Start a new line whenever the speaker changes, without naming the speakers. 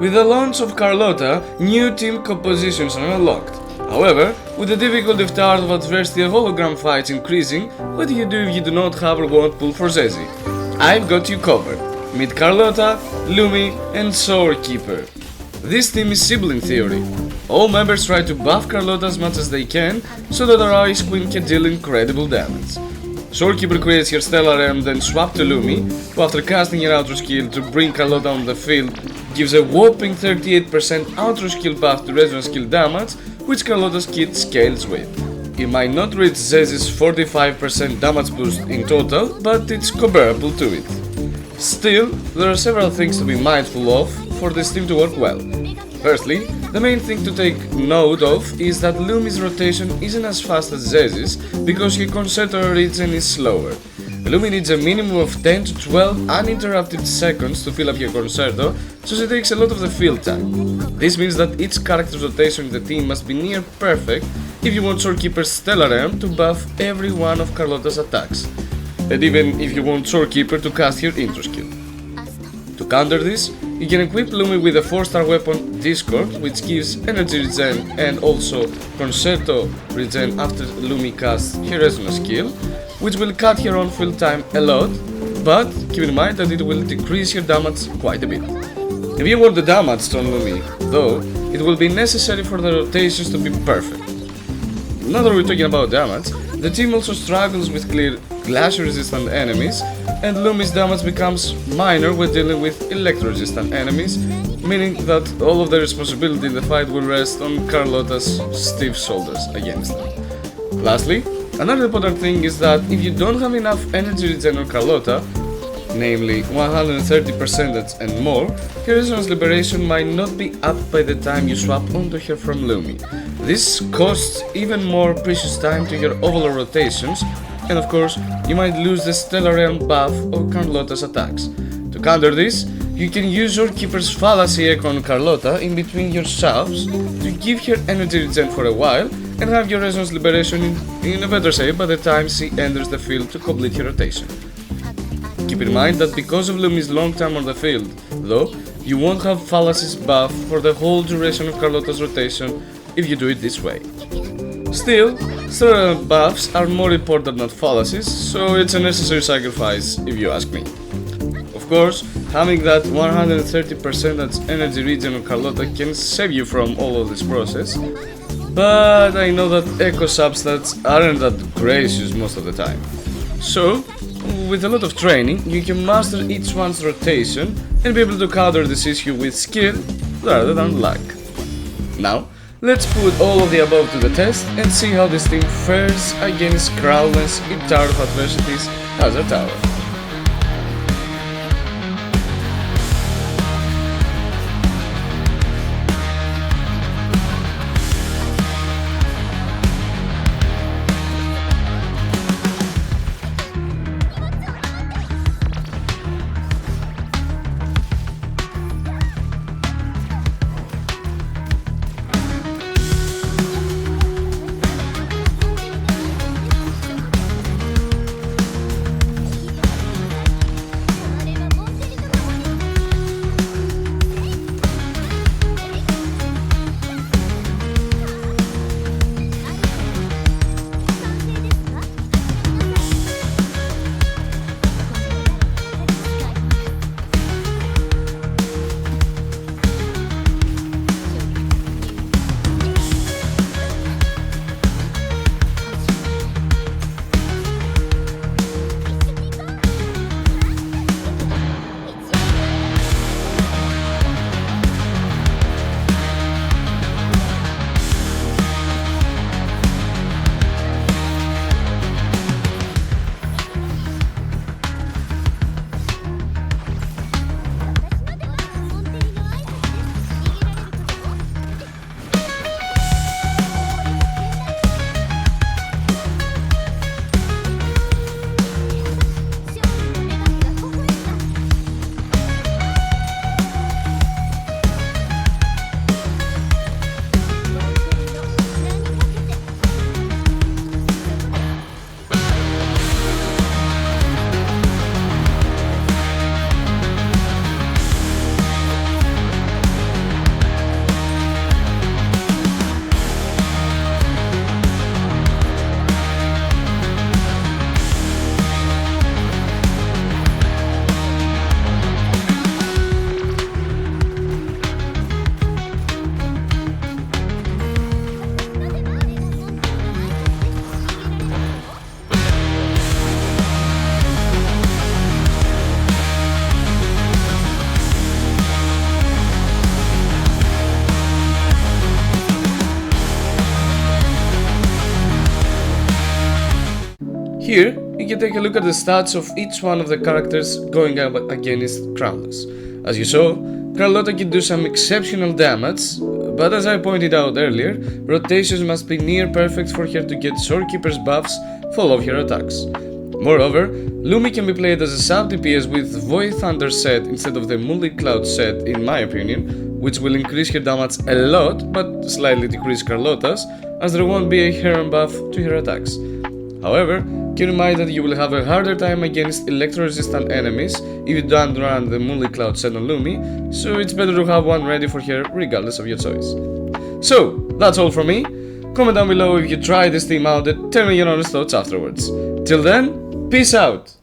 With the launch of Carlotta, new team compositions are unlocked. However, with the difficulty of Towers of Adversity and hologram fights increasing, what do you do if you do not have a want pool for Zhezhi? I've got you covered. Meet Carlotta, Lumi and Shorekeeper. This team is sibling theory. All members try to buff Carlotta as much as they can, so that our Ice Queen can deal incredible damage. Shorekeeper creates her Stellar Realm, then swap to Lumi, who after casting her outro skill to bring Carlotta on the field, gives a whopping 38% outro skill buff to resonance skill damage, which Carlotta's kit scales with. It might not reach Zhezhi's 45% damage boost in total, but it's comparable to it. Still, there are several things to be mindful of for this team to work well. Firstly, the main thing to take note of is that Lumi's rotation isn't as fast as Zhezhi's because her concerto regen is slower. Lumi needs a minimum of 10 to 12 uninterrupted seconds to fill up your concerto, so she takes a lot of the field time. This means that each character's rotation in the team must be near perfect if you want Shorekeeper's Stellar Realm to buff every one of Carlotta's attacks, and even if you want Shorekeeper to cast her intro skill. To counter this, you can equip Lumi with a 4-star weapon Discord, which gives energy regen and also concerto regen after Lumi casts her resonance skill, which will cut her on field time a lot, but keep in mind that it will decrease her damage quite a bit. If you want the damage on Lumi, though, it will be necessary for the rotations to be perfect. Now that we're talking about damage, the team also struggles with clear glacier resistant enemies, and Lumi's damage becomes minor when dealing with electro resistant enemies, meaning that all of the responsibility in the fight will rest on Carlotta's stiff shoulders against them. Lastly, another important thing is that if you don't have enough energy regen on Carlotta, namely 130% and more, her resonance liberation might not be up by the time you swap onto her from Lumi. This costs even more precious time to your overall rotations, and of course, you might lose the Stellar Realm buff of Carlotta's attacks. To counter this, you can use Shorekeeper's Fallacy Echo on Carlotta in between your subs to give her energy regen for a while and have your resonance liberation in a better shape by the time she enters the field to complete her rotation. Keep in mind that because of Lumi's long time on the field, though, you won't have Fallacy's buff for the whole duration of Carlotta's rotation if you do it this way. Still, Stellar buffs are more important than fallacies, so it's a necessary sacrifice if you ask me. Of course, having that 130% energy regen on Carlotta can save you from all of this process, but I know that echo substats aren't that gracious most of the time. So, with a lot of training, you can master each one's rotation and be able to counter this issue with skill rather than luck. Now, let's put all of the above to the test and see how this team fares against Crownless in Tower of Adversity's Hazard Tower. Here, you can take a look at the stats of each one of the characters going up against Crownless. As you saw, Carlotta can do some exceptional damage, but as I pointed out earlier, rotations must be near perfect for her to get Shorekeeper's buffs fall off her attacks. Moreover, Lumi can be played as a sub DPS with Void Thunder set instead of the Multi-Cloud set in my opinion, which will increase her damage a lot but slightly decrease Carlotta's, as there won't be a Heron buff to her attacks. However, keep in mind that you will have a harder time against electro-resistant enemies if you don't run the Multi-Cloud set on Lumi, so it's better to have one ready for her regardless of your choice. So, that's all from me. Comment down below if you try this team out and tell me your honest thoughts afterwards. Till then, peace out!